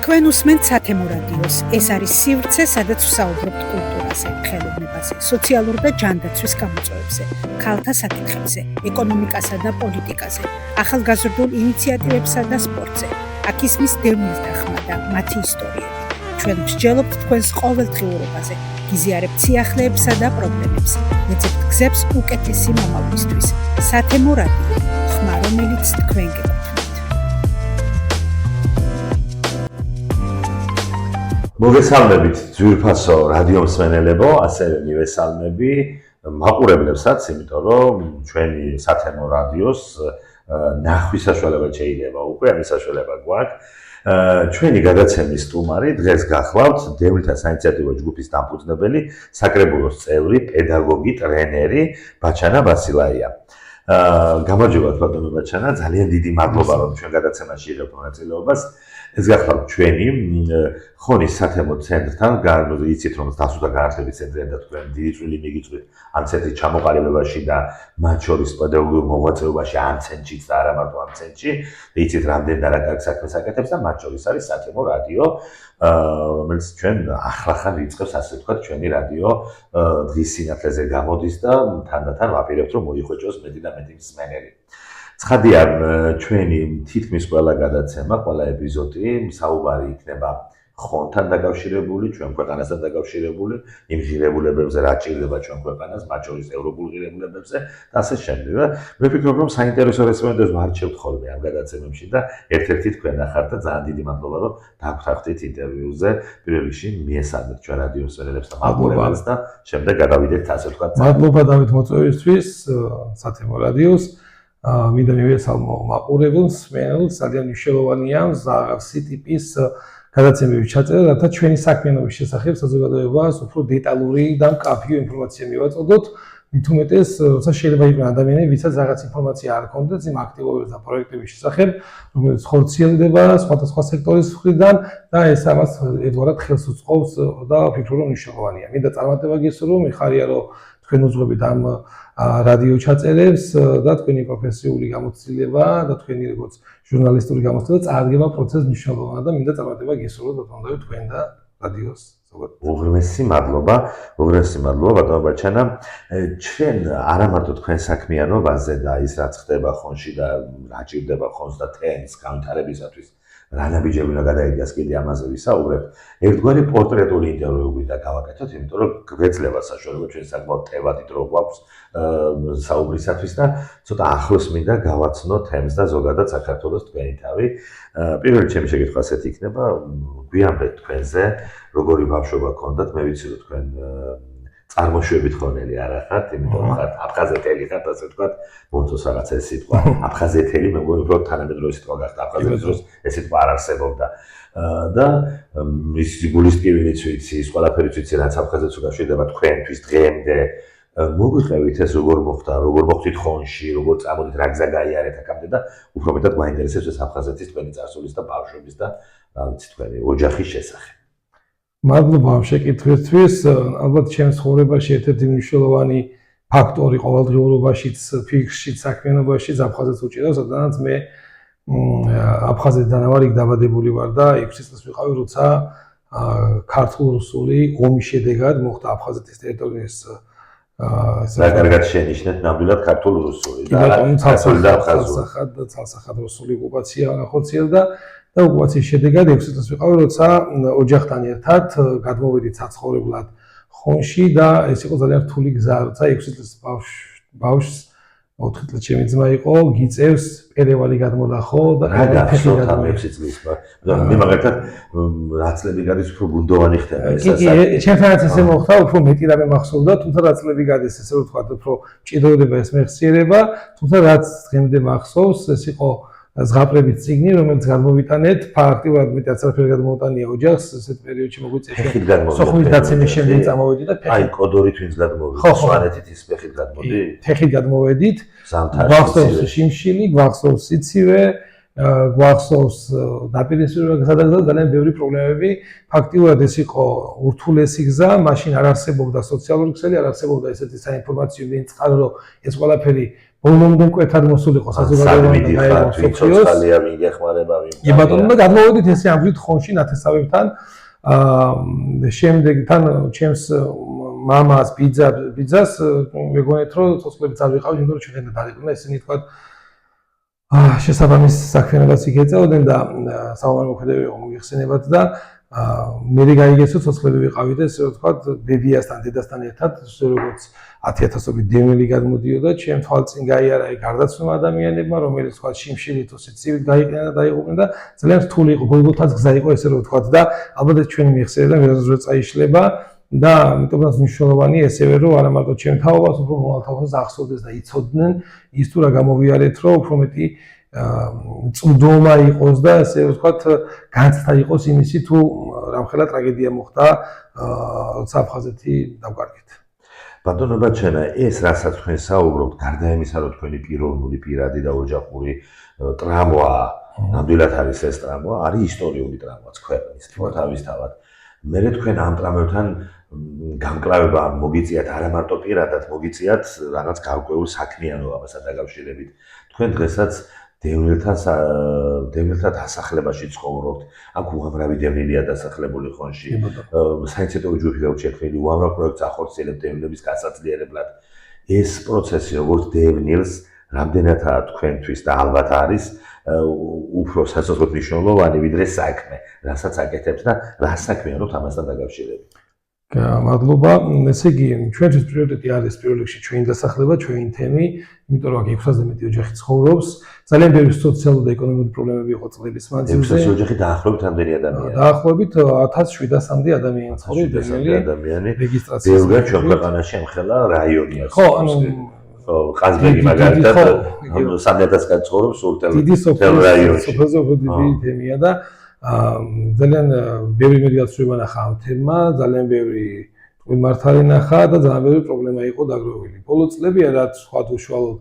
თქვენ უსმენთ სათემო რადიოს. ეს არის სივრცე, სადაც ვსაუბრობთ კულტურაზე, ხელოვნებაზე, სოციალურ და ჯანდაცვის გამოწვევებზე, ქალთა საკითხებზე, ეკონომიკასა და პოლიტიკაზე, ახალგაზრდულ ინიციატივებსა და სპორტზე. აქ ისმის დევნილთა დახმა და მათი ისტორიები. ჩვენ ვსჯელობთ თქვენს ყოველდღიურობაზე, გიზიარებთ სიახლეებსა და პრობლემებს, ვეძებთ გზებს უკეთესი მომავლისთვის. სათემო რადიო, ხმა, რომელიც თქვენ გეკუთვნით. მოგესალმებით ძვირფასო რადიო მსმენელებო, ასევე მივესალმები მაყურებლებსაც, იმიტომ რომ ჩვენი სათემო რადიოს ნახვის საშუალება შეიძლება უკვე, ამის საშუალება გვაქვს. ჩვენი გადაცემის სტუმარი დღეს გახლავთ დევნილთა საინიციატივო ჯგუფის დამფუძნებელი, საკრებულოს წევრი, პედაგოგი, ტრენერი ბაჩანა ბასილაია. გამარჯობა ბატონო ბაჩანა, ძალიან დიდი მადლობა რომ ჩვენ გადაცემაში იღებთ მონაწილეობას. ეს გახლავთ ჩვენი ხონის სათემო ცენტრთან, იცით რომ დასუთა განათლების ცენტრია და თქვენ დიდი წვლილი მიგიწვით ამ ცენტრის ჩამოყალიბებაში და მათ შორის პედაგოგიურ მოღვაწეობაში ამ ცენტრშიც და არა მარტო ამ ცენტრში. იცით რამდენ და რა კარგ საქმეს აკეთებს და მათ შორის არის სათემო რადიო, რომელიც ჩვენ ახლახან იწყებს, ასე ვთქვათ, ჩვენი რადიო დღის სინათლეზე გამოდის და თანდათან ვაპირებთ რომ მოიხვეჭოს მეტი და მეტი მსმენელი. ცხადია, ჩვენი თითქმის ყველა გადაცემა, ყველა ეპიზოდი საუბარი იქნება ხონთან დაკავშირებული, ჩვენ ქვეყანასთან დაკავშირებული, იმ ღირებულებებზე, რაც ჭირდება ჩვენ ქვეყანას, მათ შორის ევროპულ ღირებულებებზე და ასე შემდეგ. მე ვფიქრობ, რომ საინტერესო რესპონდენტებს ვარჩევთ ხოლმე ამ გადაცემებში და ერთ-ერთი თქვენ ახართ და ძალიან დიდი მადლობა, რომ დაგვთანხმდით ინტერვიუზე. პირველ რიგში მიესალმეთ ჩვენ რადიო მსმენელებს და მაყურებელს და შემდეგ გადავიდეთ, ასე ვთქვათ. მადლობა დავით მოწვევისთვის სათემო რადიოს. მინდა მივესალმო მაყურებელს, მსმენელს, ძალიან მნიშვნელოვანია მზარსი ტიპის გადაცემები ჩაწერა, რათა ჩვენი საქმიანობის შესახებ საზოგადოებას უფრო დეტალური და მკაფიო ინფორმაცია მივაწოდოთ. მით უმეტეს, როცა შეიძლება იყვნენ ადამიანები, ვისაც რაღაც ინფორმაცია არ ჰქონდათ იმ აქტივობების და პროექტების შესახებ, რომელიც ხორციელდება სხვადასხვა სექტორის მხრიდან და ეს ამას ერთგვარად ხელს უწყობს და ვფიქრობ, რომ მნიშვნელოვანია. მინდა წარმატება გისურვო, მიხარია რომ თქვენ უძღვებით ამ რადიო ჩაწერებს და თქვენი პროფესიული გამოცდილება და თქვენი როგორც ჟურნალისტური გამოცდილება წარადგება პროცესს მნიშვნელოვნად და მინდა წარმატება გისურვოთ ბატონო თქვენ და რადიოს ზოგადად. უღრმესი მადლობა ბატონო ბაჩანა. ჩვენ არა მარტო თქვენ საქმიანობაზე და ის რაც ხდება ხონში და რა ჭირდება ხონს და თემის განვითარებისათვის რა ნაბიჯები უნდა გადაიდას კიდე ამაზე ვისაუბრებთ. ერთგვარი პორტრეტული ინტერვიუ და გავაკეთოთ, იმიტომ რომ გვეძლება საშუალება ჩვენ საკმაოდ ტევადი დრო გვაქვს საუბრისათვის და ცოტა ახლოს მინდა გავაცნო თემს და ზოგადად საქართველოს თქვენი თავი. პირველი ჩემი შეკითხვა ასეთი იქნება, გვიანბეთ თქვენზე, როგორი ბავშვობა გქონდათ, მე ვიცი რომ თქვენ წარმოშვებით ხონელი არ ახართ, იმიტომ რომ ხართ აფხაზეთელი ხართ, ასე ვთქვათ, მომწონს რაღაცა ეს სიტყვა. აფხაზეთელი მე მგონი რომ თანამედროვე სიტყვა გახდა, აფხაზეთის დროს ეს სიტყვა არ არსებობდა. და ის გულის ტკივილიც ვიცი, ის ყველაფერიც ვიცი, რაც აფხაზეთს უკავშირდება თქვენთვის დღემდე. მოგვიყევით ეს როგორ მოხდა, როგორ მოხდით ხონში, როგორ წამოდით, რა გზა გაიარეთ აქამდე და უფრო მეტად გვაინტერესებს ეს აფხაზეთის თქვენი წარსულის და ბავშვობის და რა ვიცი თქვენი ოჯახის შესახებ. მადლობა ამ შეკითხვისთვის. ალბათ ჩემს ცხოვრებაში ერთ-ერთი მნიშვნელოვანი ფაქტორი ყოველდღიურობაშიც, ფიქრშიც, საქმიანობაშიც აფხაზეთს უჭირავს, სადაც მე აფხაზეთიდან ვარ, იქ დაბადებული ვარ და 6 წელს ვიყავი, როცა ქართულ-რუსული ომის შედეგად მოხდა აფხაზეთის ტერიტორიის რა კარგად შენიშნეთ ნამდვილად ქართულ-რუსული და ცალსახად რუსული ოკუპაცია განახორციელდა და ოკუპაციის შედეგად 6 წელს ვიყავი, როცა ოჯახთან ერთად გადმოვედით საცხოვრებლად ხონში და ეს იყო ძალიან რთული გზა, როცა 6 წელს ბავშვს 4 წელს ჩემი ძმა იყო, გიწევს პერევალი გადმოლახო და გადაგახსოვთ ამ 6 წლის. მე მაგალითად რა წლები გადის უფრო გუნდოვანი ხდება ეს ასე. ჩემთანაც ესე მოხდა, უფრო მეტი რამე მახსოვდა, თუმცა რა წლები გადის, ესე რომ ვთქვათ, უფრო ჭიდროდება ეს მეხსიერება, თუმცა რაც დღემდე მახსოვს, ეს იყო ზღაპრების წიგნი, რომელიც გადმოვიტანეთ, ფაქტიურად მეტი არაფერი გადმოვიტანია ოჯახს, ესეთ პერიოდში მოგვიწევს. სოხუმის დაცემის შემდეგ წამოვედი და აი კოდორით ვინც გადმოვიდა, სვანეთით ის ფეხით გადმოდი. ფეხით გადმოვედით. გვახსოვს შიმშილი, გვახსოვს სიცივე, გვახსოვს დაპირისპირება გზადაგზა ძალიან ბევრი პრობლემები. ფაქტიურად ეს იყო ურთულესი გზა, მაშინ არ არსებობდა სოციალური ქსელი, არ არსებობდა ესეთი საინფორმაციო მინწყარო, რომ ეს ყველაფერი ბოლომდე მკვეთრად მოსულიყო საზოგადოებამ და სოციალია ვინგეხმარება კი ბატონო და გადმოვედით ესე ამბით ხონში ნათესავებთან შემდეგ თან ჩემს მამას ბიძას მეგონეთ რომ ცოცხლებით არ ვიყავით იმიტომ რომ ჩვენ დაიყრნა ისინი თქვა შესაბამის საქმიანობას იგეწეოდნენ და საომარი მოქმედებები იყო მოიხსენებათ და მე გაიგესო ცოცხლები ვიყავით ესე რომ თქვა ბებიასთან დედასთან ერთად როგორც 10000-ობით დევნილი გადმოდიოდა ჩემ თვალწინ გაიარა გარდაცვლილ ადამიანებმა რომელიც თქვა შიმშილით უსიცივით გაიყენა და დაიღუპნენ და ძალიან რთული იყო გოლგოთას გზა იყო ესე რომ თქვა და ალბათ ჩვენი მიხსენებდა ვერასდროს წაიშლება და ამიტომაც მნიშვნელოვანი ესევე რომ არა მარტო ჩემ თაობას უფრო მოალთაობას ახსოვდეს და იცოდნენ ის თუ რა გამოვიარეთ რომ უფრო მეტი წვდომა იყოს და ესე ვთქვათ განცდა იყოს იმისი თუ რამხელა ტრაგედია მოხდა როცა აფხაზეთი დავკარგეთ. ბატონო ბაჩენა ეს რასაც თქვენ საუბრობთ გარდა იმისა რომ თქვენი პიროვნული პირადი და ოჯახური ტრამვა ნამდვილად არის ეს ტრამვა არის ისტორიული ტრამვაც ქვეყნის თავისთავად მე თქვენ ამ ტრამვებთან გამკლავება მოგიწიათ არა მარტო პირადად მოგიწიათ რაღაც გარკვეულ საქმიანობასთან დაკავშირებით თქვენ დღესაც დევნილთა დასახლებაში ცხოვრობთ აქ უამრავი დევნილია დასახლებული ხონში საინციდენტო ჯგუფი გაუჩექმნილი უამრავ პროექტს ახორციელებთ დევნილების გასაძლიერებლად ეს პროცესი როგორც დევნილს რამდენადაა თქვენთვის და ალბათ არის უფრო სასწაულად მნიშვნელოვანი ვიდრე საქმე რასაც აკეთებთ და რა საქმეა რომ ამასთან დაკავშირებით მადლობა ესე იგი ჩვენთვის პრიორიტეტი არის პირველ რიგში ჩვენი დასახლება ჩვენი თემი იმიტომ რომ აქ 600-ზე მეტი ოჯახი ცხოვრობს ძალიან ბევრი სოციალური და ეკონომიკური პრობლემები იყო წლების მანძილზე 600 ოჯახი დაახლოებით რამდენი ადამიანია დაახლოებით 1700-მდე ადამიანი ცხოვრობს ადამიანი რეგისტრაციის ბევრია ჩვენ ქვეყანაში ამხელა რაიონია ხო ანუ ყაზბეგი მაგალითად 3000-კან ცხოვრობს სულ რაიონში დიდი თემია და ძალიან ბევრი მედიაცია ნახა ამ თემმა, ძალიან ბევრი მართალი ნახა და ძალიან ბევრი პრობლემა იყო დაგროვილი. ბოლო წლებია რაც სხვა უშუალოდ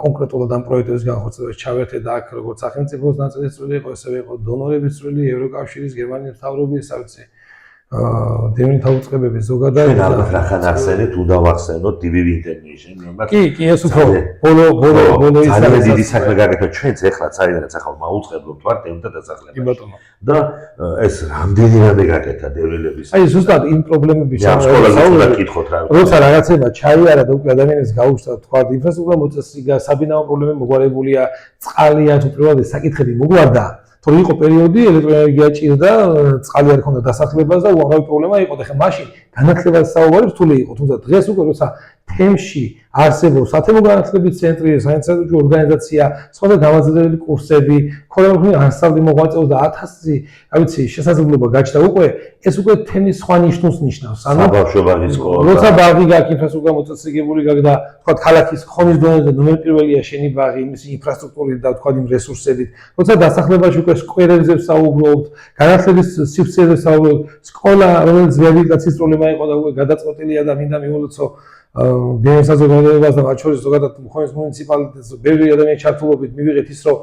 კონკრეტულად ამ პროექტების განხორციელებაში ჩავერთე და აქ როგორც სახელმწიფოს ნაწილის წვლილი იყო, ესევე იყო დონორების წვლილი, ევროკავშირის, გერმანიის მთავრობის, საერთოდ დევნილთა უწყებების ზოგადად ჩვენ ალბათ რახან ახსენეთ, უნდა ვახსენოთ DBV International, კი, ეს უფრო ბოლო ის ძალიან დიდი საქმე გაკეთეთ ჩვენც ეხლა საერთოდ ახლა მაუწყებლობთ ვარ დევნილთა დასახლებაში. კი ბატონო. და ეს რამდენიმე გაკეთა დევნილების. აი ზუსტად იმ პრობლემების საუბრად კითხოთ რა. როცა რაღაცება ჩაიარა და უკვე ადამიანებს გაუჩნდა თქვა ინფრასტრუქტურა მოწესრიგა, საბინაო პრობლემები მოგვარებულია, წყალია თუ პირველად საკითხები მოგვარდა თუ იყო პერიოდი ელექტროენერგია ჭირდა, წყალი არ ქონდა დასახლებას და უამრავი პრობლემა იყო და ხა მაშინ განათლებას საუბარი რთული იყო, თუმცა დღეს უკვე როცა თემში არსებობს სათემო განათლების ცენტრი, საინტერესო ორგანიზაცია, სხვა გამაძლებელი კურსები, ქორეოგრაფიული ანსამბლი მოღვაწეობს და 1000, რა ვიცი, შესაძლებლობა გაჩნდა უკვე, ეს უკვე თემის სხვა ნიშნულს ნიშნავს. ანუ საბავშვო ბაღის სკოლა. როცა ბაღი გაქვს, ინფრასტრუქტურა მოწესრიგებული გაქვს და თქვა ქალაქის ხონის დონეზე ნომერ პირველია შენი ბაღი, იმის ინფრასტრუქტურით და თქვა იმ რესურსებით. როცა დასახლებაში უკვე სკვერებზე საუბრობთ, განათლების სივრცეზე საუბრობთ, სკოლა, რომელიც რეაბილიტაციის პრობლემა იყო და უკვე გადაწყვეტილია და მინდა მიულოცო დევნილ საზოგადოებას და მათ შორის ზოგადად ხონის მუნიციპალიტეტს ბევრი ადამიანი ჩართულობით მივიღეთ ის რომ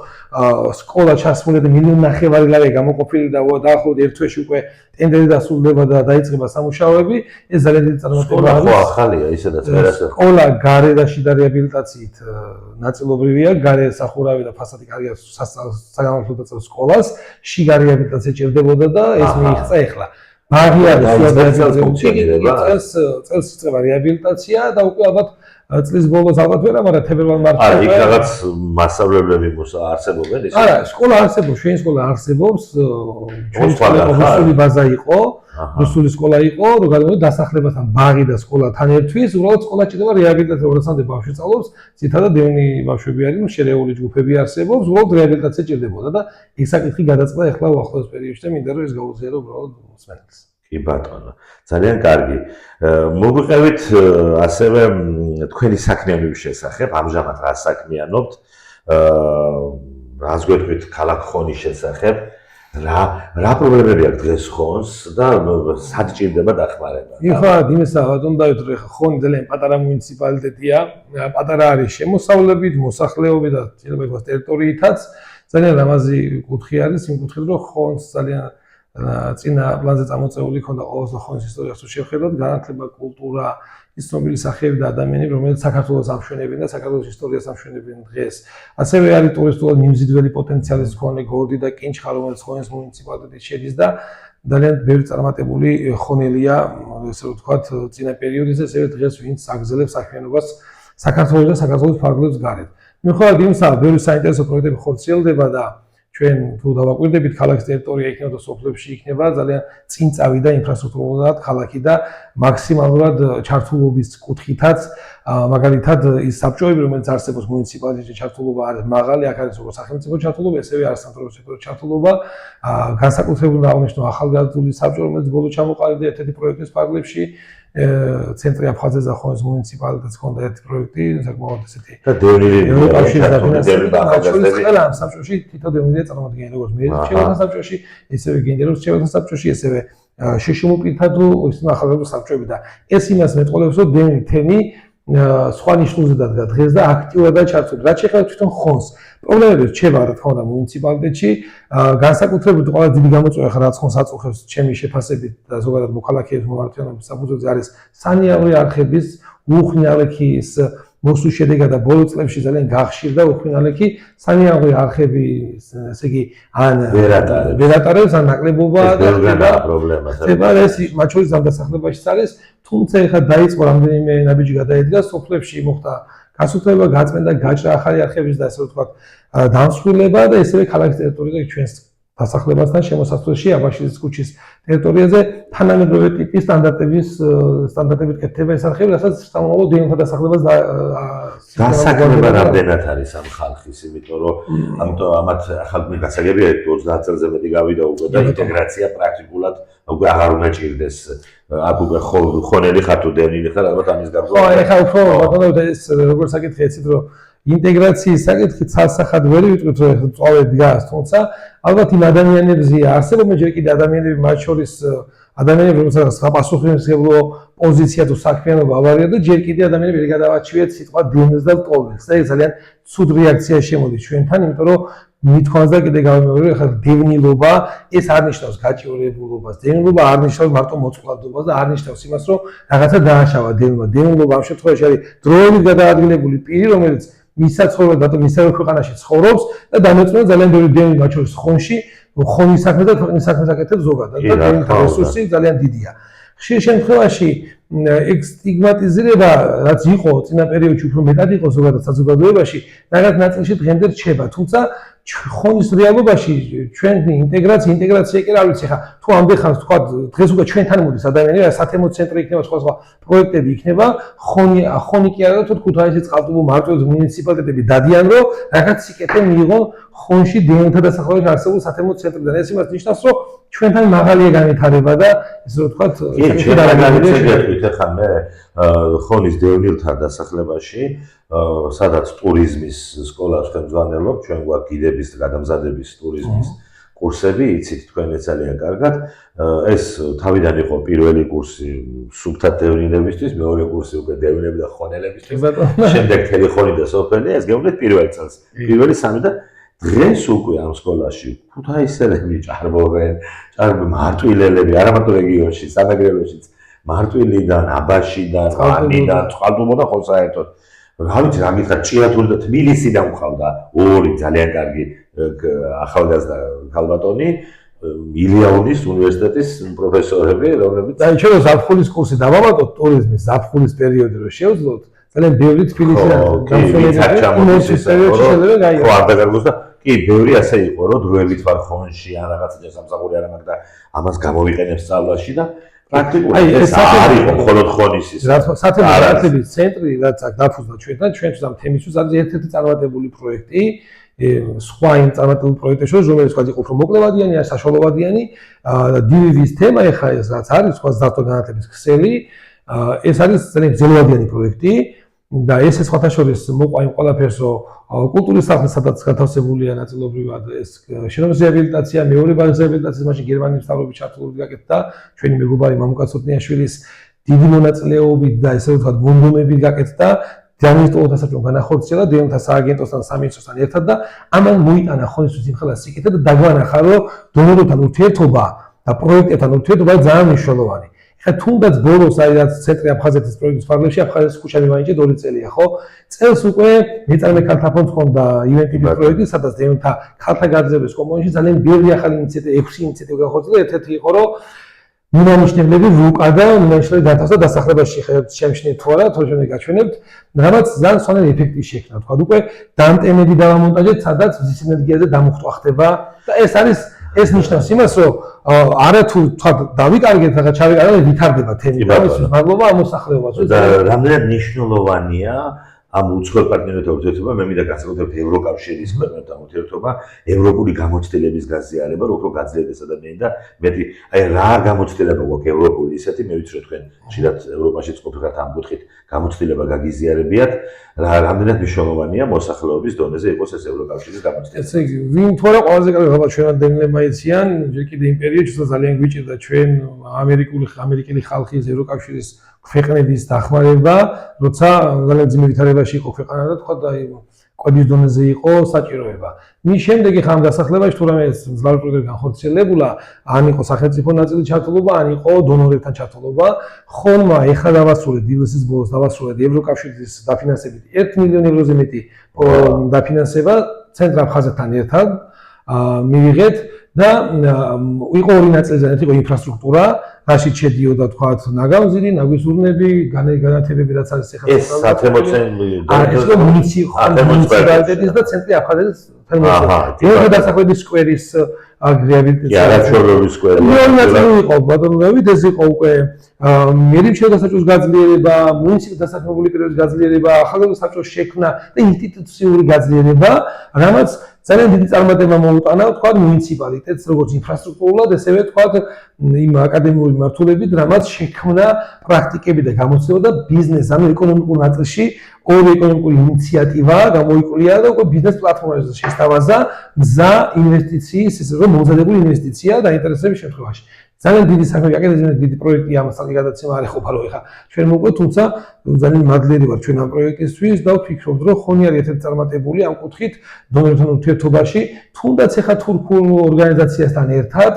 სკოლა ჩასმული და 1.5 მილიონი ლარი გამოყოფილი და დაახლოებით ერთ თვეში უკვე ტენდერი დასრულდება და დაიწყება სამუშაოები ეს ძალიან დიდი წარმატება არის. სკოლა ახალია ისედაც ვერასდროს. სკოლა გარე და შიდა რეაბილიტაციით ნაწილობრივია, გარე სახურავი და ფასადი კარგია საგანმანათლებლო დაწესებულ სკოლას, შიგა რეაბილიტაცია ჭირდებოდა და ეს მიიღწა ახლა. ბაღი არის წელს იწყება რეაბილიტაცია და უკვე ალბათ წლის ბოლოს ალბათ ვერა, მაგრამ თებერვალ-მარტში არა, იქ რაღაც მასშტაბლები არსებობენ ისე. არა, სკოლა არსებობს, ჩვენი სკოლა არსებობს, ჩვენი სკოლა რუსული ბაზა იყო, რუსული სკოლა იყო, რომ დასახლებასთან ბაღი და სკოლა თან ერთვის, უბრალოდ სკოლა ჭირდება რეაბილიტაცია, როდესაც ბავშვი სწავლობს, ძირითადად დევნილი ბავშვები არიან, შერეული ჯგუფები არსებობს, უბრალოდ რეაბილიტაცია ჭირდებოდა და ეს საკითხი გადაწყდა ახლა უახლოეს პერიოდში და მინდა რომ ეს გაუძლიერო უბრალოდ მსმენელს. კი ბატონო, ძალიან კარგი. მოგვიყევით ასევე თქვენი საქმიანობის შესახებ, ამჟამად რა საქმიანობთ? რას გვეტყვით ქალაქ ხონის შესახებ? რა პრობლემები აქვს დღეს ხონს და სად ჭირდება დახმარება? ეხლა იმისა ბატონო დავით რომ ეხლა ხონი ძალიან პატარა მუნიციპალიტეტია, პატარა არის შემოსავლებით, მოსახლეობით და შეიძლება ითქვას ტერიტორიითაც, ძალიან ლამაზი კუთხე არის, იმ კუთხით რომ ხონს ძალიან წინა პლანზე წამოწეული ქონდა ყოველდღიურ ხონის ისტორიას თუ შევხედოთ, განათლება, კულტურა, ის ცნობილი სახეები და ადამიანები, რომელიც საქართველოს ამშვენებენ და საქართველოს ისტორიას ამშვენებენ დღეს. ასევე არის ტურისტულად მიმზიდველი პოტენციალის მქონე გორდი და კინჩხა, რომელიც ხონის მუნიციპალიტეტში შედის და ძალიან ბევრი წარმატებული ხონელია, ესე ვთქვათ, წინა პერიოდის, ასევე დღეს ვინც აგრძელებს საქმიანობას საქართველოს და საქართველოს ფარგლებს გარეთ. მიუხედავად იმისა, ბევრი საინტერესო პროექტები ხორციელდება და ჩვენ თუ დავაკვირდებით, ქალაქის ტერიტორია იქნება და სოფლებში იქნება ძალიან წინწავი და ინფრასტრუქტურულად ქალაქი და მაქსიმალურად ჩართულობის კუთხითაც, მაგალითად ის საბჭოები, რომელიც არსებობს მუნიციპალიტეტში, ჩართულობა არის მაღალი, აქ არის როგორც სახელმწიფო ჩართულობა, ესევე არის სამთავრობო სექტორის ჩართულობა, განსაკუთრებულად აღნიშნო ახალგაზრდული საბჭო, რომელიც ბოლო ჩამოყალიბდა ერთ-ერთი პროექტის ფარგლებში, ცენტრი აფხაზეთის და ხონის მუნიციპალიტეტს ჰქონდა ერთი პროექტი, საკმაოდ ესეთი და დევნილი ევროკავშირის დაფინანსება ახალგაზრდები ყველა ამ საბჭოში თითო დევნილია წარმოადგენენ როგორც მეერჩევათა საბჭოში, ისევე გენერალურ რჩევათა საბჭოში, ესევე შშმპ-თა თუ ისინი ახალგაზრდული საბჭოები და ეს იმას მეტყოლებს, რომ დევნილი თემი სხვა ნიშნულზე დადგა დღეს და აქტიურადაა ჩართული. რაც შეეხება თვითონ ხონს, პრობლემები რჩება რა თქმა უნდა მუნიციპალიტეტში, განსაკუთრებით ყველა დიდი გამოწვევა ხარ რაც ხონს აწუხებს ჩემი შეფასებით და ზოგადად მოქალაქეების მომართვენობის საფუძველზე არის სანიაღვრე არხების უხნიალექის მოსვლის შედეგად და ბოლო წლებში ძალიან გახშირდა უხნიალექი სანიაღვრე არხები, ესე იგი ან ვერატარებს ან ნაკლებობა და პრობლემა. ეს მათ შორის ამ დასახლებაშიც არის, თუმცა ეხლა დაიწყო რამდენიმე ნაბიჯი გადაედგა სოფლებში მოხდა გასუფლება, გაწმენდა, გაჭრა ახალი არხების და ასე ვთქვათ დამსხვრილება და ესევე ქალაქის ტერიტორიაზე ჩვენს დასახლებასთან შემოსასვლელში აბაშიძის ქუჩის ტერიტორიაზე თანამედროვე ტიპის სტანდარტებით კეთდება ეს არხები, რასაც სამომავლო დევნილთა დასახლებას დასაქმება რამდენად არის ამ ხალხის, იმიტომ რომ ამათ ახალ გასაგებია 30 წელზე მეტი გავიდა უკვე და ინტეგრაცია პრაქტიკულად უკვე აღარ უნდა ჭირდეს. აქ უკვე ხონელი ხარ თუ დევნილი ხარ, ალბათ ამის გარდა. ხო, ეხლა უფრო ბატონო ეს როგორ საკითხი ეცით, რომ ინტეგრაციის საკითხი ცალსახად ვერ ვიტყვით, რომ წავე დგას, თუმცა ალბათ იმ ადამიანებზე არსებობენ ჯერ კიდე ადამიანები, მათ შორის ადამიანები, რომელსაც საპასუხისმგებლო პოზიცია თუ საქმიანობა ავარია და ჯერ კიდე ადამიანები ვერ გადავაჩვიეთ სიტყვა დევნილს და ტოლმილს და ეს ძალიან ცუდ რეაქცია შემოდის ჩვენთან, იმიტომ რომ მithქვას და კიდე გავიმეორე, ხა დევნილობა ეს არ ნიშნავს გაჭირვებულობას, დევნილობა არ ნიშნავს მარტო მოწყვლადობას და არ ნიშნავს იმას, რომ რაღაცა დააშავა დევნილობა. დევნილობა ამ შემთხვევაში არის დროებით გადაადგილებული პირი, რომელიც მისაცხოვრებლად და მისავე ქვეყანაში ცხოვრობს და დამოწმება ძალიან ბევრი დევნილი მათ შორის ხონში, ხონის საქმე და ქვეყნის საქმეს აკეთებს ზოგადად და დევნილთა რესურსი ძალიან დიდია. ხშირ შემთხვევაში ეგ სტიგმატიზირება, რაც იყო წინა პერიოდში უფრო მეტად იყო ზოგადად საზოგადოებაში, რაღაც ნაწილში დღემდე რჩება, თუმცა ხონის რეალობაში ჩვენი ინტეგრაცია კი რა ვიცი ხა თუ ამდეხანს თქვა დღეს უკვე ჩვენთან მოდის ადამიანები სათემო ცენტრი იქნება სხვა პროექტები იქნება ხონი კი არა თუ ქუთაისის წყალტუბო მარტოს მუნიციპალიტეტები დადიან რომ რაღაც სიკეთე მიიღონ ხონში დევნილთა დასახლებაში არსებულ სათემო ცენტრიდან ეს იმას ნიშნავს რომ ჩვენთან მაღალია განვითარება და ესე რომ თქვა ხა მე ხონის დევნილთა დასახლებაში სადაც ტურიზმის სკოლას ხელმძღვანელობ, ჩვენ გვაქვს გიდების გადამზადების ტურიზმის კურსები, იცით თქვენ ძალიან კარგად. ეს თავიდან იყო პირველი კურსი სუბთა დევნილებისთვის, მეორე კურსი უკვე დევნილები და ხონელებისთვის. შემდეგ ტელეფონი და სოფელი, ეს გეუბნეთ პირველ წელს. პირველი სამი და დღეს უკვე ამ სკოლაში ქუთაისელები ჭარბობენ, მარტვილელები, არა მარტო რეგიონში, სამეგრელოშიც, მარტვილიდან, აბაშიდან, ვანიდან, წყალტუბოდან ხო საერთოდ რა ვიცი რა მითხრა ჭიათური და თბილისიდან მყავდა ორი ძალიან კარგი ახალგაზრდა ქალბატონი ილიანის უნივერსიტეტის პროფესორები რომლებიც და ჩვენ ზაფხულის კურსი დავამატოთ ტურიზმის ზაფხულის პერიოდი რომ შევძლოთ ძალიან ბევრი თბილისიდან გამოსვლები ხო არ დაგარგოს და კი ბევრი ასე იყო რომ დროებით ვარ ხონში ან რაღაცა სამსახური არ მაქვს და ამას გამოვიყენებ სწავლაში და პრაქტიკულად ეს არის მხოლოდ ხონის ის სათემო განათლების ცენტრი რაც აქ დაფუძნა ჩვენთან ჩვენთვის ამ თემისთვის არის ერთ-ერთი წარმატებული პროექტი სხვა იმ წარმატებულ პროექტებს შორის რომელიც თქვა იყო უფრო მოკლევადიანი ან საშუალოვადიანი დივივის თემა ეხა ეს რაც არის სხვა ზარდო განათლების ქსელი ეს არის ძალიან ძელვადიანი პროექტი და ეს სხვათა შორის მოყვა იმ ყველაფერს რომ კულტურის სახლი სადაც გათავსებულია ნაწილობრივად ეს შენობის რეაბილიტაცია, მეორე ბაზის რეაბილიტაციის მაშინ გერმანიის მთავრობის ჩართულობით გაკეთდა ჩვენი მეგობარი მამუკა ცოტნიაშვილის დიდი მონაწილეობით და ესე ვთქვათ მონდომებით გაკეთდა დანისტოლთა საბჭომ განახორციელა დევნილთა სააგენტოსთან სამინისტროსთან ერთად და ამან მოიტანა ხონისთვის იმხელა სიკეთე და დაგვანახა რომ დონორებთან ურთიერთობა და პროექტებთან ურთიერთობა ძალიან მნიშვნელოვანი. ეხლა თუნდაც ბოლოს აი რაც ცენტრი აფხაზეთის პროექტის ფარგლებში აფხაზეთის ქუჩა მივაინჭე 2 წელია, ხო? წელს უკვე მეწარმე ქალთა ფონდს ჰქონდა ივენტების პროექტი, სადაც დევნთა ქალთა გაძლიერების კომპონენტში ძალიან ბევრი ახალი ინიციატივა, 6 ინიციატივა განხორციელდა, ერთ-ერთი იყო რომ მინანიშნებლები ვუკა და მინანიშნებლები დათავსდა დასახლებაში შემჩნევთ თუ არა, თორემ გაჩვენებთ, რამაც ძალიან სვანელი ეფექტი შექმნა, თქვა უკვე დამტენები დავამონტაჟეთ, სადაც მზის ენერგიაზე დამუხტვა ხდება და ეს ნიშნავს იმას, რომ არა თუ თქვა დავიკარგეთ რაღაც ჩავიკარგეთ, ვითარდება თემი და ის მადლობა ამ მოსახლეობას. და რამდენად მნიშვნელოვანია ამ უცხოელ პარტნიორებთან ურთიერთობა, მე მინდა განსაკუთრებით ევროკავშირის ქვეყნებთან ურთიერთობა, ევროპული გამოცდილების გაზიარება, რომ უფრო გაძლიერდეს ადამიანი და მეტი აი რა გამოცდილება გვაქვს ევროპული ისეთი, მე ვიცი რომ თქვენ ხშირად ევროპაშიც ყოფილიყავთ ამ კუთხით გამოცდილება გაგიზიარებიათ, რამდენად მნიშვნელოვანია მოსახლეობის დონეზე იყოს ეს ევროკავშირის გამოცდილება. ესე იგი, ვინ თუ არა ყველაზე კარგი ხალხი ჩვენად დევნილმა იციან, ჯერ კიდე იმ პერიოდში ძალიან გვიჭირდა ჩვენ ამერიკელი ხალხის ევროკავშირის ქვეყნების დახმარება, როცა ძალიან ძიმე ვითარებაში იყო ქვეყანა და თქვა და კვების დონეზე იყო საჭიროება. მის შემდეგ ხა ამ დასახლებაში თუ რამე მძლავრი პროექტი განხორციელებულა, ან იყო სახელმწიფო ნაწილი ჩართულობა, ან იყო დონორებთან ჩართულობა, ხოლმე ეხლა დავასრულეთ დილესის ბოლოს დავასრულეთ ევროკავშირის დაფინანსებით 1 მილიონ ევროზე მეტი დაფინანსება ცენტრ აფხაზეთთან ერთად მივიღეთ და იყო 2 ნაწილზე, ერთი იყო ინფრასტრუქტურა, რაშიც შედიოდა თქვათ ნაგავზირი, ნაგვისურნები, განათებები, რაც არის ეხლა ეს მუნიციპალიტეტის და ცენტრი აფხაზეთის თერმოელექტროსტატი. ერთა დასახლების სკვერის რეაბილიტაცია. არაჩვეულებრივი სკვერი. ნაწილი იყო ბატონლევით, ეს იყო უკვე მერიმშეო დასაჭუს გაძლიერება, მუნიციპალური დასაქმებული პირების გაძლიერება, ახალგაზრდა საბჭოს შექმნა და ინსტიტუციური გაძლიერება, რამაც ძალიან დიდი წარმატება მოუტანა, თქვა მუნიციპალიტეტს, როგორც ინფრასტრუქტურულად, ესევე თქვა იმ აკადემიური მმართველობით, რამაც შექმნა პრაქტიკები და გამოცდილება და ბიზნეს, ანუ ეკონომიკურ ნაწილში ორი ეკონომიკური ინიციატივა გამოიკვლია და უკვე ბიზნეს პლატფორმაზე შესთავაზა მზა ინვესტიციის, ისე რომ მომზადებული ინვესტიცია დაინტერესების შემთხვევაში. ძალიან დიდი საქმე გაკეთდა, დიდი პროექტია ამასთან გადაცემა არ ეხება რომ ეხა ჩვენ მოგვე, თუმცა ძალიან მადლიერი ვარ ჩვენ ამ პროექტისთვის და ვფიქრობ რომ ხონი არის ერთ-ერთი წარმატებული ამ კუთხით დონორებთან ურთიერთობაში, თუნდაც ეხა თურქულ ორგანიზაციასთან ერთად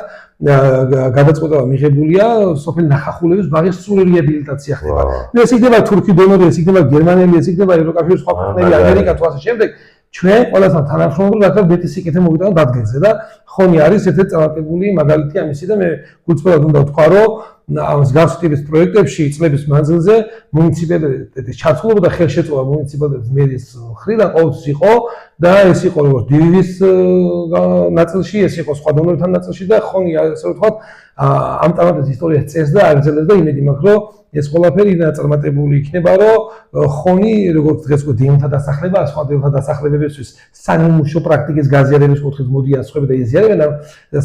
გადაწყვეტა მიღებულია სოფელ ნახახულების ბაღის სრული რეაბილიტაცია ხდება. ეს იქნება თურქი დონორი, ეს იქნება გერმანელი, ეს იქნება ევროკავშირის სხვა ქვეყნები, ამერიკა თუ ასე შემდეგ. ჩვენ ყველასთან თანამშრომლობთ, რათა მეტი სიკეთე მოვიტანოთ დადგენზე და ხონი არის ერთ-ერთი წარმატებული მაგალითი ამისი და მე გულწრფელად უნდა ვთქვა, რომ ამ მსგავს ტიპის პროექტებში წლების მანძილზე მუნიციპალიტეტის ჩართულობა და ხელშეწყობა მუნიციპალიტეტის მერის მხრიდან ყოველთვის იყო და ეს იყო როგორც დივიზიის ნაწილში, ეს იყო სხვა დონორებთან ნაწილში და ხონი ასე ვთქვათ ამ წარმატების ისტორიას წერს და აგრძელებს და იმედი მაქვს, რომ ეს ყველაფერი ნაწარმატებული იქნება, რომ ხონი როგორც დღეს უკვე დევნთა დასახლება, სხვა დევნთა დასახლებებისთვის სამუშაო პრაქტიკის გაზიარების კუთხით მოდიან სხვები და იზიარებენ ამ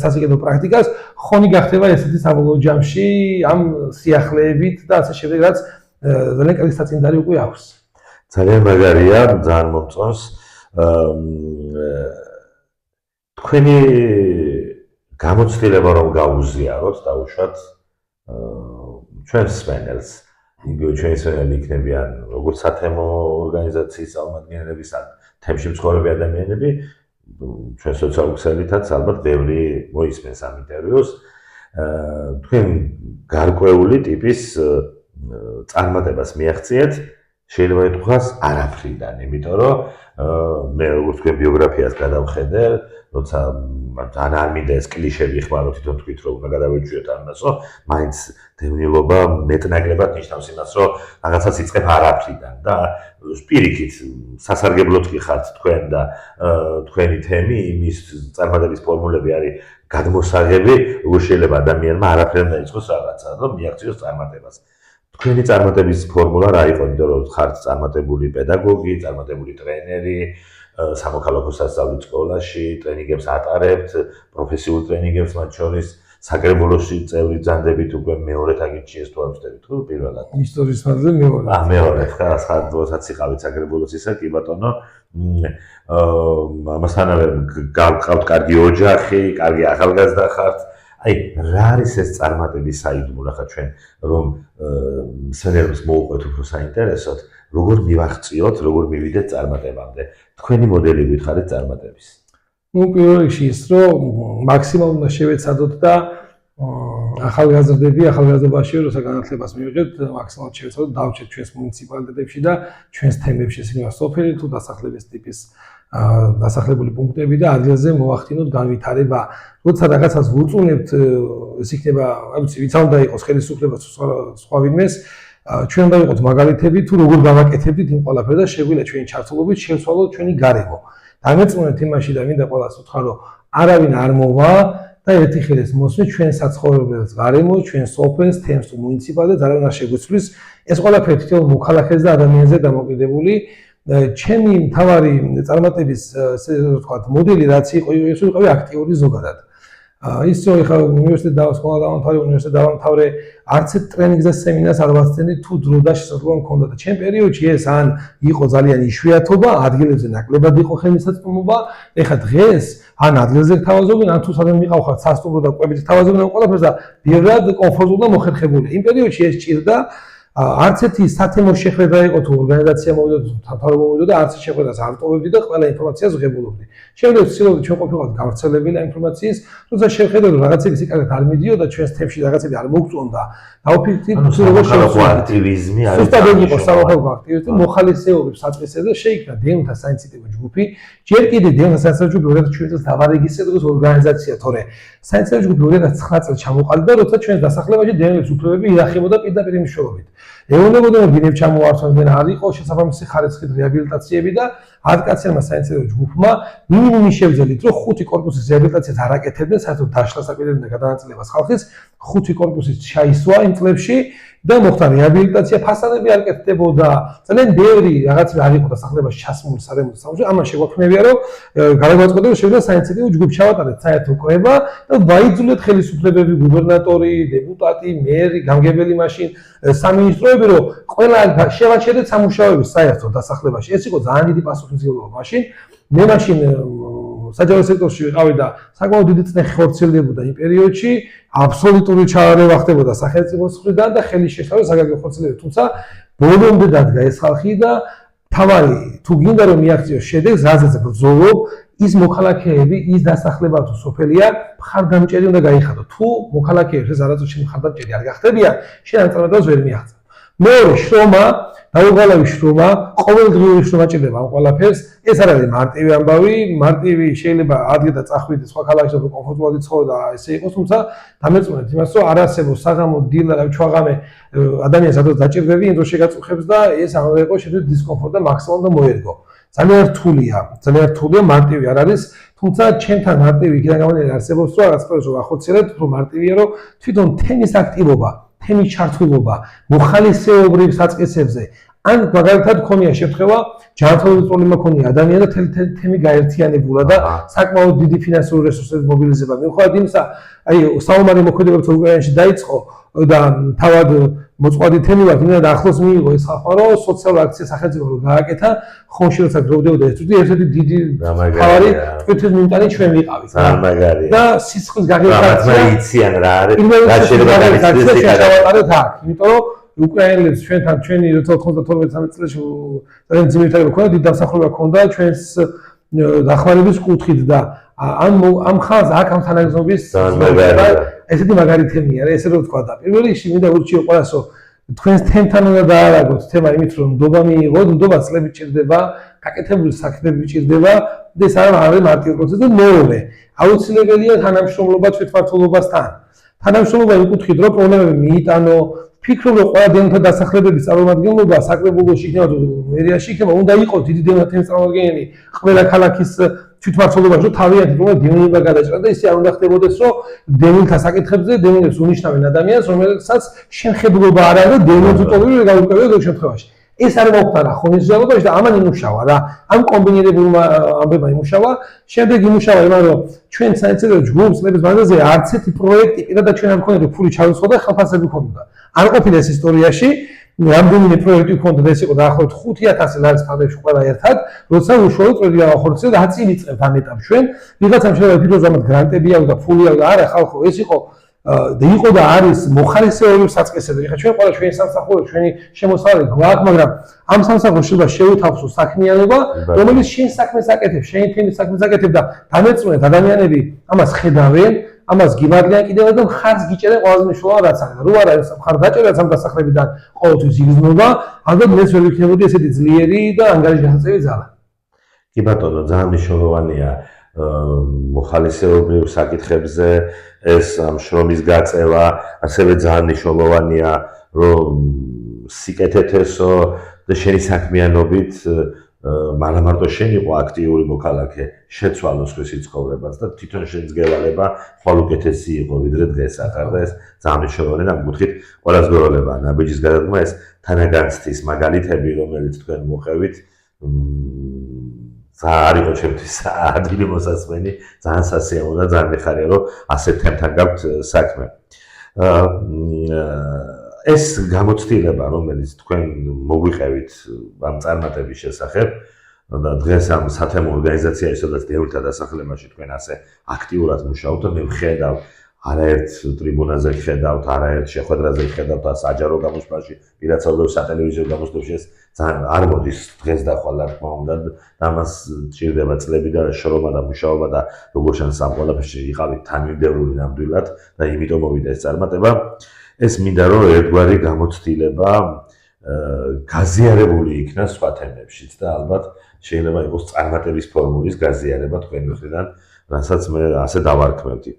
სასიკეთო პრაქტიკას, ხონი გახდება ესეთი საბოლოო ჯამში ამ სიახლეებით და ასე შემდეგ, რაც ძალიან კარგი საწინდარი უკვე აქვს. ძალიან მაგარია, ძალიან მომწონს. თქვენი გამოცდილება რომ გაუზიაროთ, დაუშვათ ჩვენს სპენელს, იგივე ჩვენი სპენელი იქნებიან როგორც სათემო ორგანიზაციის წარმომადგენლები, თემში მცხოვრები ადამიანები, ჩვენ სოციალურ ქსელითაც ალბათ ბევრი მოისმენს ამ ინტერვიუს. თქვენ გარკვეული ტიპის წარმატებას მიაღწიეთ, შეიძლება ითქვას არაფრიდან, იმიტომ რომ მე როგორც თქვენ ბიოგრაფიას გადავხედე, როცა ძალიან არ მინდა ეს კლიშები ხმარო თვითონ თქვით რომ უნდა გადავეჭვიოთ ამასო, მაინც დევნილობა მეტნაკლებად ნიშნავს იმას, რომ რაღაცას იწყებ არაფრიდან და პირიქით სასარგებლოდ კი ხართ თქვენ და თქვენი თემი, იმის წარმატების ფორმულები არის გადმოსაღები, როგორ შეიძლება ადამიანმა არაფრიდან დაიწყოს რაღაცა, რომ მიაღწიოს წარმატებას. თქვენი წარმატების ფორმულა რა იყო, იმიტომ რომ ხართ წარმატებული პედაგოგი, წარმატებული ტრენერი, სამოქალაქო სასწავლო სკოლაში, ტრენინგებს ატარებთ, პროფესიულ ტრენინგებს მათ შორის, საკრებულოში წევრი ძანდებით უკვე მეორედ აგიჩიეს თუ არ ვწდებით, თუ პირველად. ისტორიის ფარგლზე მეორე. მეორე, ხა დროსაც იყავით საკრებულოსისა, კი ბატონო. ამასთანავე გყავთ კარგი ოჯახი, კარგი ახალგაზრდა ხართ. აი, რა არის ეს წარმატების საიდუმლო, ახლა ჩვენ რომ სენერებს მოუყვეთ უფრო საინტერესოდ, როგორ მივაღწიოთ, როგორ მივიდეთ წარმატებამდე. თქვენი მოდელი გითხარით წარმატების. პირველ რიგში ის, რომ მაქსიმალურად შევეცადოთ და ახალგაზრდები ახალგაზრდობაში როცა განათლებას მივიღებთ მაქსიმალურად შევეცადოთ დავჭერთ ჩვენს მუნიციპალიტეტებში და ჩვენს თემებში ისინი სოფელი თუ დასახლების ტიპის დასახლებული პუნქტები და ადგილზე მოახდინოთ განვითარება. როცა რაღაცას ვუწუნებთ, ეს იქნება, რა ვიცი, ვიც არ უნდა იყოს ხელისუფლება სხვა ვინმეს, ჩვენ უნდა ვიყოთ მაგალითები თუ როგორ გავაკეთებდით იმ ყველაფერს და შეგვიძლია ჩვენი ჩართულობით შევცვალოთ ჩვენი გარემო. დამეწმუნეთ იმაში და მინდა ყველას უთხრა, რომ არავინ არ მოვა და ერთი ხელის მოსმით ჩვენ საცხოვრებელს გარემოს, ჩვენ სოფელს, თემს თუ მუნიციპალიტეტს არავინ არ შეგვიცვლის. ეს ყველაფერი თითოეულ მოქალაქეს და ადამიანზე დამოკიდებული. ჩემი მთავარი წარმატების ესე ვთქვათ მოდელი რაც იყო ის ვიყავი აქტიური ზოგადად. ის რომ ეხლა უნივერსიტეტი დავასრულე, დავამთავრე უნივერსიტეტი დავამთავრე, არც ერთ ტრენინგს და სემინარს არ ვასწენდი თუ დრო და შესაძლებლობა მქონდა და ჩემ პერიოდში ეს ან იყო ძალიან იშვიათობა, ადგილებზე ნაკლებად იყო ხელმისაწვდომობა, ეხლა დღეს ან ადგილზე გთავაზობენ, ან თუ სადმე მიყავხართ სასტუმრო და კვებით გთავაზობენ ამ ყველაფერს და ბევრად კომფორტულ და მოხერხებული. იმ პერიოდში ეს ჭირდა არც ერთი სათემო შეხვედრა იყო თუ ორგანიზაცია მოვიდა თუ მთავრობა მოვიდა და არც ერთ შეხვედრას არ ტოვებდი და ყველა ინფორმაციას ვღებულობდი. შეიძლება ვცდილობდი ჩვენ ყოფილიყავთ გავრცელებელი ინფორმაციის, თუმცა შევხედოთ რომ რაღაცები სიკარგად არ მიდიოდა ჩვენს თემში რაღაცები არ მოგწონდა. დავფიქრდით თუ როგორ შევხვდით აქტივიზმი არის. ზუსტად იყო სამოქალაქო აქტივიზმი, მოხალისეობის საწესზე შეიქმნა დევნთა საინიციატივო ჯგუფი. ჯერ კიდევ დევნთა საინიციატივო ჯგუფი 2007 წელს დავარეგისტრირდა ორგანიზაცია, თორე საინიციატივო ჯგუფი 2009 წელს ჩამოყალიბდა, როცა ჩვენს დასახლებაში დევნების უფლებები იახებოდა პირდაპირ მნიშვნელობით. ეუბნებოდნენ რომ ბინებს ჩამოართვენ არ იყო შესაბამისი ხარისხით რეაბილიტაციები და 10 კაციანმა საინიციატივო ჯგუფმა მინიმუმი შევძელით რომ 5 კორპუსის რეაბილიტაციას არ აკეთებდნენ, საერთოდ დაშლას აპირებდნენ გადანაწილებას ხალხის, 5 კორპუსის ჩაისვა იმ წლებში და მოხდა რეაბილიტაცია, ფასადები არ კეთდებოდა. ძალიან ბევრი რაღაცები არ იყო დასახლებაში ჩასმული სარემონტო სამუშაო. ამან შეგვაქმნებია რომ გადაგვაწყვეტა რომ შევიდა საინიციატივო ჯგუფი ჩავატარეთ საერთო კრება და ვაიძულეთ ხელისუფლებები, გუბერნატორი, დეპუტატი, მერი, გამგებელი მაშინ სამინისტროები რომ ყველა შევაჩერეთ სამუშაოები საერთო დასახლებაში. ეს იყო ძალიან დიდი პასუხისმგებლობა მაშინ. მე მაშინ საჯარო სექტორში ვიყავი და საკმაოდ დიდი წნეხი ხორციელდებოდა იმ პერიოდში, აბსოლუტური ჩარევა ხდებოდა სახელმწიფოს მხრიდან და ხელის შეშლება საგანგებო ხორციელდება, თუმცა ბოლომდე დადგა ეს ხალხი და თავარი თუ გინდა რომ მიაღწიოს შედეგს, რაზეც ბრძოლობ, ის მოქალაქეები, ის დასახლება თუ სოფელია, მხარდამჭერი უნდა გაიხადო. თუ მოქალაქეებს ეს არასდროს შენ მხარდამჭერი არ გახდებიან, შენ ამ წარმატებას ვერ მიაღწევ. მეორე შრომა, დაუღალავი შრომა, ყოველდღიური შრომა ჭირდება ამ ყველაფერს. ეს არ არის მარტივი ამბავი, მარტივი შეიძლება ადგილ და წახვიდე სხვა ქალაქში და კომფორტულად იცხოვრო და ესე იყოს, თუმცა დამეწმუნეთ იმას, რომ არ არსებობს საღამო დილა და ჩვაღამე ადამიანს სადაც დაჭირდები, იმ დროს შეგაწუხებს და ეს არ უნდა იყოს შეგვიძლია დისკომფორტ და მაქსიმალურად მოერგო. ძალიან რთულია, მარტივი არ არის, თუმცა ჩემთან მარტივი იქიდან გამომდინარე არსებობს, რომ რაღაც პროცესს ვახორციელებთ, რომ მარტივია, რომ თვითონ თემის აქტივობა, თემის ჩართულობა, მოხალისეობრივ საწყისებზე, ან მაგალითად ქონია შემთხვევა, ჯანმრთელობის პრობლემა ქონია ადამიანს და თემი გაერთიანებულა და საკმაოდ დიდი ფინანსური რესურსების მობილიზება. მიუხედავად იმისა, აი საომარი მოქმედებაც უკრაინაში დაიწყო და თავად მოწყვლადი თემი ვარ, იმენა ახლოს მიიღო ეს ხალხმა, რომ სოციალური აქცია სახელმწიფო რომ გააკეთა, ხონში როცა გროვდებოდა ეს თვით ერთ-ერთი დიდი თავარი თვითონ მიმტანი ჩვენ ვიყავით. და სისხლის გაგერთაცია იციან რა არის, რა შეიძლება განიცდდეს ეს გადავატარეთ აქ, იმიტომ რომ უკრაინელებს ჩვენთან ჩვენი 92-93 წელს ძალიან ძირითადად ქონდა დიდი დასახლება ქონდა ჩვენს დახმარების კუთხით და ამ ხალხს აქ ამ თანაგზნობის ესეთი მაგარი თემია რა ესე რომ ვთქვა და პირველ რიგში მინდა ურჩიო ყველას რომ თქვენს თემთან უნდა დაარაგოთ თემა იმით რომ ნდობა მიიღოთ, ნდობა წლები ჭირდება, გაკეთებული საქმეები ჭირდება და ეს არ არის მარტივი პროცესი და მეორე აუცილებელია თანამშრომლობა თვითმმართველობასთან. თანამშრომლობა იმ კუთხით რომ პრობლემები მიიტანო, ფიქრობ რომ ყველა დევნთა დასახლებების წარმომადგენლობა საკრებულოში იქნება თუ მერიაში იქნება, უნდა იყოს დიდი დევნთა თემის წარმომადგენელი ყველა ქალაქის თვითმმართველობაში, რომ თავიანთი პრობლემა დევნებმა გადაჭრა და ისე არ უნდა ხდებოდეს, რომ დევნთა საკითხებზე დევნებს უნიშნავენ ადამიანს, რომელსაც შეხებულობა არ არის და დევნებს უტოლები გაუკეთებენ ზოგ შემთხვევაში. ეს არ მოხდა რა ხონისძიებაში და ამან იმუშავა რა. ამ კომბინირებულმა ამბებმა იმუშავა, შემდეგ იმუშავა იმან რომ ჩვენ საინტერესო ჯგუფს წლების მანძილზე არც ერთი პროექტი პირადად ჩვენ არ მქონდა ფული ჩავისხო და ხელფასები ქონდა. არ ყოფილა ეს ისტორიაში, რამდენიმე პროექტი ქონდა და ეს იყო დაახლოებით 5000 ლარის ფარგლებში ყველა ერთად, როცა უშუალოდ პროექტი გავახორციელებთ და 10 წელი წელს ამ ეტაპში ჩვენ ვიღაცამ შეიძლება ითქვას რომ გრანტები აქვს და ფული აქვს და არა ხალხო ეს იყო და არის მოხალისეობის საწყისები. ეხლა ჩვენ ყველა ჩვენი სამსახური, ჩვენი შემოსავალი გვაქვს, მაგრამ ამ სამსახურს შეიძლება შევთავაზო საქმიანობა, რომელიც შენ საქმეს აკეთებს, შენი თემის საქმეს აკეთებს და დამეწუნეთ ადამიანები ამას ხედავენ, ამას გიმართლიან კიდევ და მხარს გიჭერენ ყველაზე მნიშვნელოვან რაც არის. რო არა ეს მხარ დაჭერაც ამ დასახლებიდან ყოველთვის იგრძნობა, ალბათ მეც ვერ ვიქნებოდი ესეთი ძლიერი და ანგარიშგასაწევი ძალა. კი ბატონო, ძალიან მნიშვნელოვანია მოხალისეობრივ საკითხებზე ეს შრომის გაწევა, ასევე ძალიან მნიშვნელოვანია რომ სიკეთეთ ესო და შენი საქმიანობით მარა მარტო შენ იყო აქტიური მოქალაქე, შეცვალოს ხის ცხოვრებას და თვითონ შენს გევალება ხვალ უკეთესი იყო ვიდრე დღეს ახლა და ეს ძალიან მნიშვნელოვანია ამ კუთხით ყველას გევალება ნაბიჯის გადადგმა ეს თანაგანცდის მაგალითები რომელიც თქვენ მოხევით ძალიან იყო ჩემთვის ადვილი მოსასმენი, ძალიან სასიამოვნო და ძალიან მიხარია რომ ასეთ თემთან გაქვთ საქმე. ეს გამოცდილება რომელიც თქვენ მოგვიყევით ამ წარმატების შესახებ და დღეს ამ სათემო ორგანიზაციაში სადაც დევრთა დასახლებაში თქვენ ასე აქტიურად მუშაობთ და მე ვხედავ არაერთ ტრიბუნაზე ვხედავთ, არაერთ შეხვედრაზე ვხედავთ და საჯარო გამოსვლაში, პირადსაუბრებ სატელევიზიო გამოსვლებში ეს ძალიან არ მოდის დღეს და ხვალ რა თქმა უნდა და ამას ჭირდება წლები და შრომა და მუშაობა და როგორც ჩანს ამ ყველაფერში იყავით თანმიმდევრული ნამდვილად და იმიტომ მოვიდა ეს წარმატება. ეს მინდა რომ ერთგვარი გამოცდილება გაზიარებული იქნა სხვა თემებშიც და ალბათ შეიძლება იყოს წარმატების ფორმულის გაზიარება თქვენი მხრიდან, რასაც მე ასე დავარქმევდი.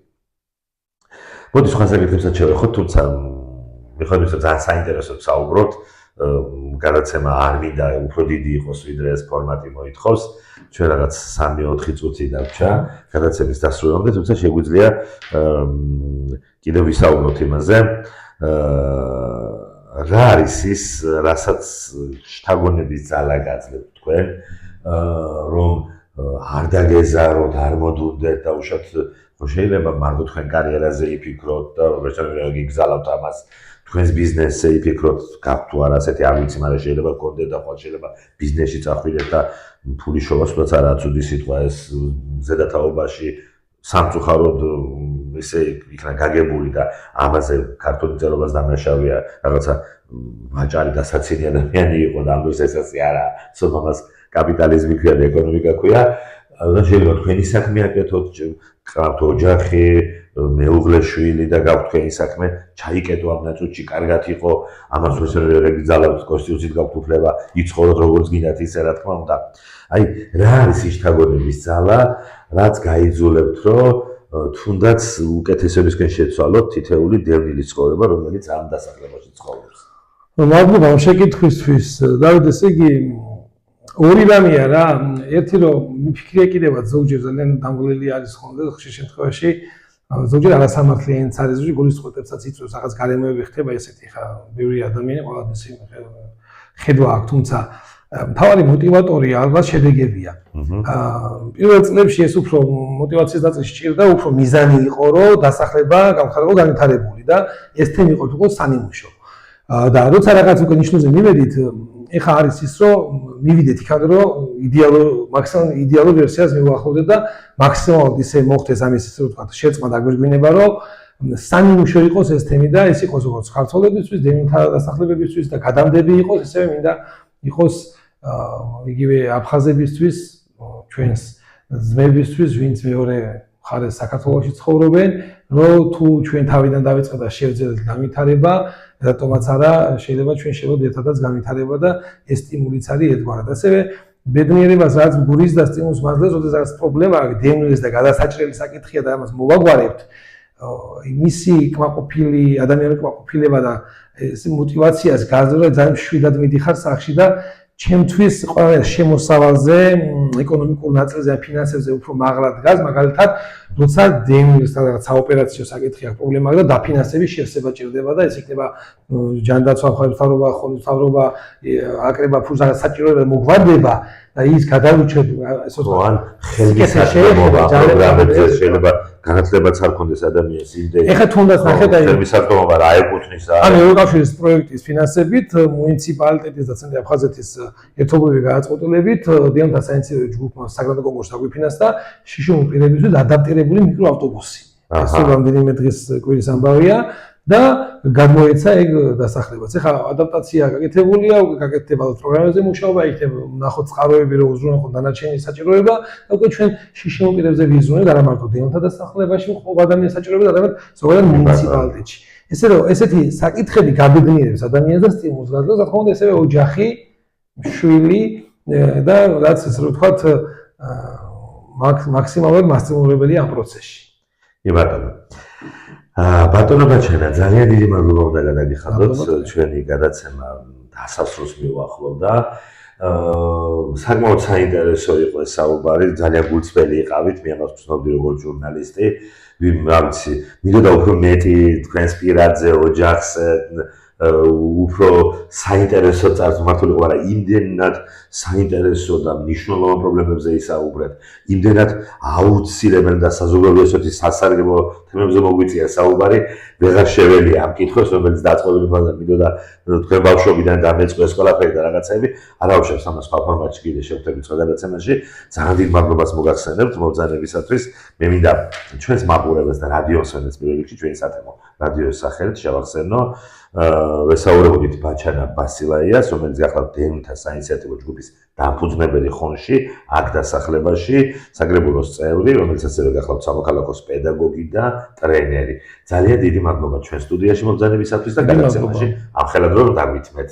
მოდი სხვა საკითხებსაც შევეხოთ, თუმცა მიხარით რომ ძალიან საინტერესოდ საუბრობთ, გადაცემა არ მინდა უფრო დიდი იყოს ვიდრე ეს ფორმატი მოითხოვს. ჩვენ რაღაც 3-4 წუთი დარჩა გადაცემის დასრულამდე, თუმცა შეგვიძლია კიდევ ვისაუბროთ იმაზე. რა არის ის, რასაც შთაგონების ძალა გაძლევთ თქვენ, რომ არ დაგეზაროთ, არ მოდუნდეთ და უშოთ შეიძლება მარტო თქვენ კარიერაზე იფიქროთ და როგორც გიგზავნოთ ამას თქვენს ბიზნესზე იფიქროთ, გაქვთ თუ არა ასეთი არ ვიცი, მაგრამ შეიძლება გქონდეთ და ხვალ შეიძლება ბიზნესში წახვიდეთ და ფული შოვასვლაც არაა ცუდი სიტყვა ეს ზედათაობაში სამწუხაროდ ესე იქნა გაგებული და ამაზე ქართული წერობას დამნაშავეა რაღაცა ვაჭარი და საცინი ადამიანი იყო და ამ დროს ესაცი არა სოფამას კაპიტალიზმი ქვია და ეკონომიკა ქვია და შეიძლება თქვენი საქმე აკეთოთ გყავთ ოჯახი მეუღლე შვილი და გაქვთ თქვენი საქმე ჩაიკეტო ამ ნაწილში კარგად იყო ამას რეგიზალავთ კონსტიტუციით გაქვთ უფლება იცხოვროთ როგორც გინდათ ისე რა თქმა უნდა აი რა არის შთაგონების ძალა რაც გაიძულებთ რომ თუნდაც უკეთესებისკენ შეცვალოთ თითეული დევნილი ცხოვრება რომელიც ამ დასახლებაში ცხოვრობს. მადლობა ამ შეკითხვისთვის. დავით, ესე იგი ორი რამეა რა, ერთი რომ მიფიქრია კიდევაც ზოგჯერ ძალიან დამღლელი არის ხოლმე ხშირ შემთხვევაში ზოგჯერ არასამართლიანიც არის, ზოგჯერ გულისწყობებსაც იწვევს რაღაც გარემოები ხდება ესეთი ხა ბევრი ადამიანი ყველაფერს ხედვა აქვს, თუმცა მთავარი мотиваტორია ალბათ შედეგებია. პირველ წლებში ეს უფრო мотиваციის ნაწილში ჭირდა, უფრო მიზანი იყო, რომ დასახლება გამხდარიყო განვითარებული და ეს თემი იყო სანიმუშო. და როცა რაღაც უკვე ნიშნულზე მივედით, ეხა არის ის, რომ მივიდეთ იქამდე, რომ მაქსიმალურ იდეალურ ვერსიას მივუახლოვდეთ და მაქსიმალურად ისე მოხდეს ამის ისე ვთქვათ, შეწყმა და გვერგვინება, რომ სანიმუშო იყოს ეს თემი და ეს იყოს როგორც ქართველებისთვის, დევნილთა დასახლებებისთვის და გადამდები იყოს, ისევე მინდა იყოს იგივე აფხაზებისთვის, ჩვენს ძმებისთვის, ვინც მეორე მხარეს საქართველოში ცხოვრობენ, რომ თუ ჩვენ თავიდან დავიწყეთ და შევძლებთ განვითარება, რატომაც არა შეიძლება ჩვენ შევძლოთ ერთადაც განვითარება და ეს სტიმულიც არის ერთგვარად. ასევე ბედნიერებას რაც გურის და სტიმულს მაძლევს, როდესაც პრობლემა აქვს დევნილის და გადასაჭრელი საკითხია და ამას მოვაგვარებთ, მისი კმაყოფილი ადამიანური კმაყოფილება და ეს мотиваციას გაზრდა ძალიან მშვიდად მიდიხარ სახში და ჩემთვის ყველა შემოსავალზე, ეკონომიკურ ნაწილზე, ფინანსებზე უფრო მაღლა დგას, მაგალითად, როცა დევნილს რაღაც საოპერაციო საკითხი აქვს, პრობლემა აქვს და დაფინანსების შევსება ჭირდება და ეს იქნება ჯანდაცვა, მთავრობა, ხოლმე აკრება ფულს რაღაც საჭიროება მოგვარდება და ის გადაურჩეთ ესე ვთქვათ, ან ხელმისაწვდომობა პროგრამებზე შეიძლება განათლებაც არ ქონდეს ადამიანს იმდენი. ეხლა თუნდაც ნახეთ აი ხელმისაწვდომობა რა ეკუთვნის და ან ევროკავშირის პროექტის ფინანსებით, მუნიციპალიტეტის და ცენტრალური აფხაზეთის ერთობლივი გადაწყვეტილებით დევნილთა საინიციატივო ჯგუფმა საგრანტო კონკურსს აგვიფინანსდა შიშუმ პირებისთვის ადაპტირებული მიკროავტობუსი. ეს რამდენიმე დღის კვირის ამბავია. და გამოეცა ეგ დასახლებაც. ეხლა ადაპტაცია გაკეთებულია, გაკეთდება პროგრამაზე მუშაობა, იქნება ნახოთ წყაროები, რომ უზრუნველყო დანარჩენი საჭიროება და უკვე ჩვენ შიშიმ პირებზე ვიზრუნებთ არა მარტო დეონთა დასახლებაში მყოფ ადამიანის საჭიროება, არამედ ზოგადად მუნიციპალიტეტში. ესე რომ ესეთი საკითხები გაბედნიერებს ადამიანს და სტიმულს გაძლევს, რა თქმა უნდა, ესევე ოჯახი, შვილი და რაც ესე რომ ვთქვათ მაქსიმალურად მასწავლებელია ამ პროცესში. კი ბატონო. ბატონო ბაჩენა, ძალიან დიდი მადლობა უნდა გადაგიხადოთ, ჩვენი გადაცემა დასასრულს მივახლოვდა. საკმაოდ საინტერესო იყო ეს საუბარი, ძალიან გულწრფელი იყავით, მე ამას ვცნობდი როგორც ჟურნალისტი. ვიცი, მინდოდა უფრო მეტი თქვენს პირადზე, ოჯახს უფრო საინტერესო წარს მართული ყო, მაგრამ იმდენად საინტერესო და მნიშვნელოვან პრობლემებზე ისაუბრეთ, იმდენად აუცილებელ და საზოგადოებრივი სასარგებლო თემებზე მოგვიწია საუბარი, ვეღარ შეველია ამ კითხვას, რომელიც დაწყებული მქონდა, მინდოდა თქვენ ბავშვობიდან დამეწყეს ყველაფერი და რაღაცები, არავშევს ამას სხვა ფორმატში კიდე შევხვდებით სხვა გადაცემაში. ძალიან დიდ მადლობას მოგახსენებთ მობრძანებისათვის. მე მინდა ჩვენს მაყურებელს და რადიო მსმენელს პირველ რიგში ჩვენი სათემო რადიოს სახელით შევახსენო. ვესაუბრებოდით ბაჩანა ბასილაიას, რომელიც გახლავთ დევნთა საინიციატივო ჯგუფის დამფუძნებელი ხონში, აქ დასახლებაში, საგრებულოს წევრი, რომელიც ასევე გახლავთ სამოქალაქოს პედაგოგი და ტრენერი. ძალიან დიდი მადლობა ჩვენ სტუდიაში მობრძანებისათვის და გადაცემაში ამხელად რომ დაგვითმეთ.